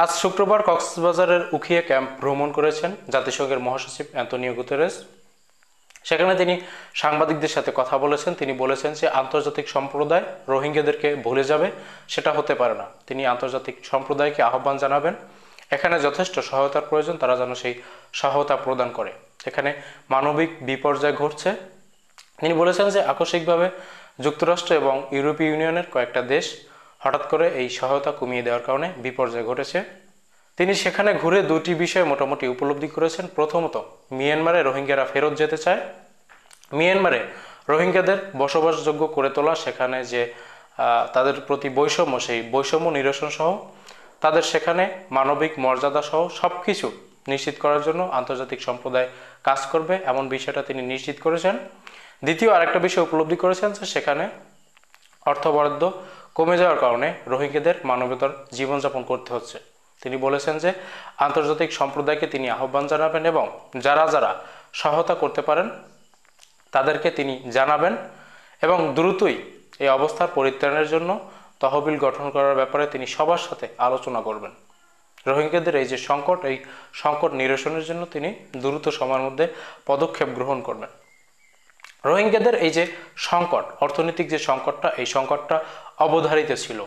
আজ শুক্রবার কক্সবাজারের উখিয়া ক্যাম্প ভ্রমণ করেছেন জাতিসংঘের মহাসচিব অ্যান্তোনিও গুতেরেস। সেখানে তিনি সাংবাদিকদের সাথে কথা বলেছেন। তিনি বলেছেন যে আন্তর্জাতিক সম্প্রদায় রোহিঙ্গাদেরকে ভুলে যাবে, সেটা হতে পারে না। তিনি আন্তর্জাতিক সম্প্রদায়কে আহ্বান জানাবেন, এখানে যথেষ্ট সহায়তার প্রয়োজন, তারা যেন সেই সহায়তা প্রদান করে। এখানে মানবিক বিপর্যয় ঘটছে। তিনি বলেছেন যে আকস্মিকভাবে যুক্তরাষ্ট্র এবং ইউরোপীয় ইউনিয়নের কয়েকটা দেশ হঠাৎ করে এই সহায়তা কমিয়ে দেওয়ার কারণে বিপর্যয় ঘটেছে। তিনি সেখানে ঘুরে দুটি বিষয় মোটামুটি উপলব্ধি করেছেন। প্রথমত, মিয়ানমারে রোহিঙ্গারা ফেরত যেতে চায়। মিয়ানমারে রোহিঙ্গাদের বসবাসযোগ্য করে তোলা, সেখানে যে তাদের প্রতি বৈষম্য, সেই বৈষম্য নিরসন সহ তাদের সেখানে মানবিক মর্যাদা সহ সব কিছু নিশ্চিত করার জন্য আন্তর্জাতিক সম্প্রদায় কাজ করবে, এমন বিষয়টা তিনি নিশ্চিত করেছেন। দ্বিতীয় আরেকটা বিষয় উপলব্ধি করেছেন যে সেখানে অর্থ বরাদ্দ কমে যাওয়ার কারণে রোহিঙ্গাদের মানবতার জীবনযাপন করতে হচ্ছে। তিনি বলেছেন যে আন্তর্জাতিক সম্প্রদায়কে তিনি আহ্বান জানাবেন এবং যারা যারা সহায়তা করতে পারেন তাদেরকে তিনি জানাবেন এবং দ্রুতই এই অবস্থার পরিত্রাণের জন্য তহবিল গঠন করার ব্যাপারে তিনি সবার সাথে আলোচনা করবেন। রোহিঙ্গাদের এই যে সংকট, এই সংকট নিরসনের জন্য তিনি দ্রুত সময়ের মধ্যে পদক্ষেপ গ্রহণ করবেন। রোহিঙ্গাদের এই যে সংকট, অর্থনৈতিক যে সংকটটা, এই সংকটটা অবধারিত ছিল,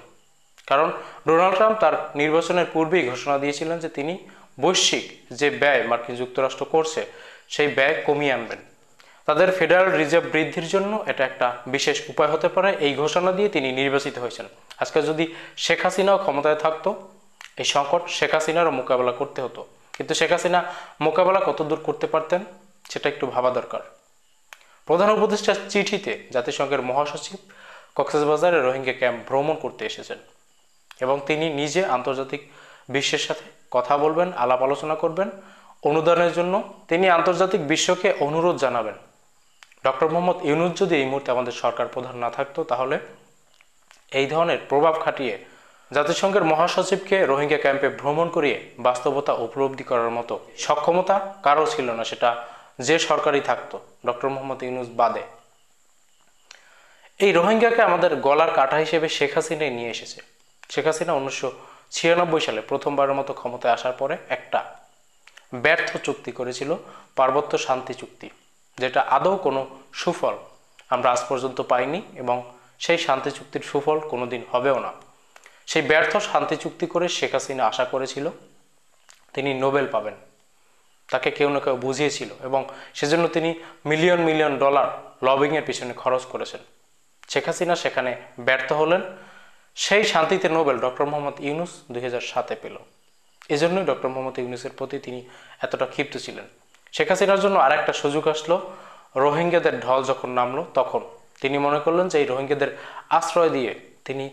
কারণ ডোনাল্ড ট্রাম্প তার নির্বাচনের পূর্বেই ঘোষণা দিয়েছিলেন যে তিনি বৈশ্বিক যে ব্যয় মার্কিন যুক্তরাষ্ট্র করছে সেই ব্যয় কমিয়ে আনবেন। তাদের ফেডারেল রিজার্ভ বৃদ্ধির জন্য এটা একটা বিশেষ উপায় হতে পারে, এই ঘোষণা দিয়ে তিনি নির্বাচিত হয়েছেন। আজকে যদি শেখ হাসিনাও ক্ষমতায় থাকতো, এই সংকট শেখ হাসিনারও মোকাবেলা করতে হতো, কিন্তু শেখ হাসিনা মোকাবেলা কতদূর করতে পারতেন সেটা একটু ভাবা দরকার। প্রধান উপদেষ্টার চিঠিতে জাতিসংঘের মহাসচিব কক্সবাজারে রোহিঙ্গা ক্যাম্প ভ্রমণ করতে এসেছেন এবং তিনি নিজে আন্তর্জাতিক বিশ্বের সাথে কথা বলবেন, আলাপ আলোচনা করবেন অনুদানের জন্য। তিনি আন্তর্জাতিক বিশ্বকে অনুরোধ জানাবেন, ডক্টর মোহাম্মদ ইউনূস যদি এই মুহূর্তে আমাদের সরকার প্রধান না থাকতো, তাহলে এই ধরনের প্রভাব খাটিয়ে জাতিসংঘের মহাসচিবকে রোহিঙ্গা ক্যাম্পে ভ্রমণ করিয়ে বাস্তবতা উপলব্ধি করার মতো সক্ষমতা কারও ছিল না, সেটা যে সরকারই থাকতো, ডক্টর মোহাম্মদ ইউনূস বাদে। এই রোহিঙ্গাকে আমাদের গলার কাঁটা হিসেবে শেখ হাসিনাই নিয়ে এসেছে। শেখ হাসিনা 1996 সালে প্রথমবারের মতো ক্ষমতায় আসার পরে একটা ব্যর্থ চুক্তি করেছিল, পার্বত্য শান্তি চুক্তি, যেটা আদৌ কোনো সুফল আমরা আজ পর্যন্ত পাইনি এবং সেই শান্তি চুক্তির সুফল কোনোদিন হবেও না। সেই ব্যর্থ শান্তি চুক্তি করে শেখ হাসিনা আশা করেছিল তিনি নোবেল পাবেন, তাকে কেউ না কেউ বুঝিয়েছিল এবং সেজন্য তিনি মিলিয়ন মিলিয়ন ডলার লবিংয়ের পিছনে খরচ করেছেন। শেখ হাসিনা সেখানে ব্যর্থ হলেন। সেই শান্তিতে নোবেল ডক্টর মোহাম্মদ ইউনূস 2007-এ পেল। এজন্যই ডক্টর মোহাম্মদ ইউনূসের প্রতি তিনি এতটা ক্ষিপ্ত ছিলেন। শেখ হাসিনার জন্য আর একটা সুযোগ আসলো, রোহিঙ্গাদের ঢল যখন নামলো তখন তিনি মনে করলেন যে এই রোহিঙ্গাদের আশ্রয় দিয়ে তিনি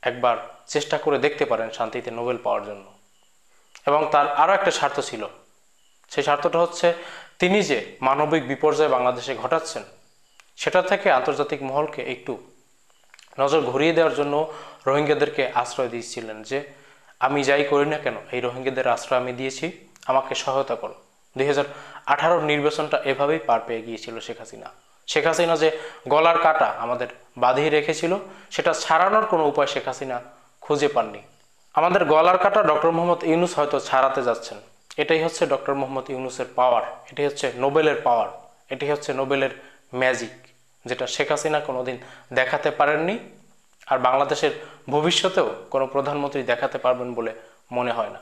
একবার চেষ্টা করে দেখতে পারেন শান্তিতে নোবেল পাওয়ার জন্য। এবং তার আরও একটা স্বার্থ ছিল, সেই স্বার্থটা হচ্ছে তিনি যে মানবিক বিপর্যয় বাংলাদেশে ঘটাচ্ছেন সেটা থেকে আন্তর্জাতিক মহলকে একটু নজর ঘুরিয়ে দেওয়ার জন্য রোহিঙ্গাদেরকে আশ্রয় দিয়েছিলেন যে আমি যাই করি না কেন এই রোহিঙ্গাদের আশ্রয় আমি দিয়েছি, আমাকে সহায়তা করো। 2018 নির্বাচনটা এভাবেই পার পেয়ে গিয়েছিল শেখ হাসিনা। শেখ হাসিনা যে গলার কাঁটা আমাদের বাঁধিয়ে রেখেছিল সেটা ছাড়ানোর কোনো উপায় শেখ হাসিনা খুঁজে পাননি। আমাদের গলার কাঁটা ডক্টর মোহাম্মদ ইউনূস হয়তো ছাড়াতে যাচ্ছেন। এটাই হচ্ছে ডক্টর মোহাম্মদ ইউনূসের পাওয়ার, এটাই হচ্ছে নোবেলের পাওয়ার, এটাই হচ্ছে নোবেলের ম্যাজিক, যেটা শেখ হাসিনা কোনোদিন দেখাতে পারেননি আর বাংলাদেশের ভবিষ্যতেও কোনো প্রধানমন্ত্রী দেখাতে পারবেন বলে মনে হয় না।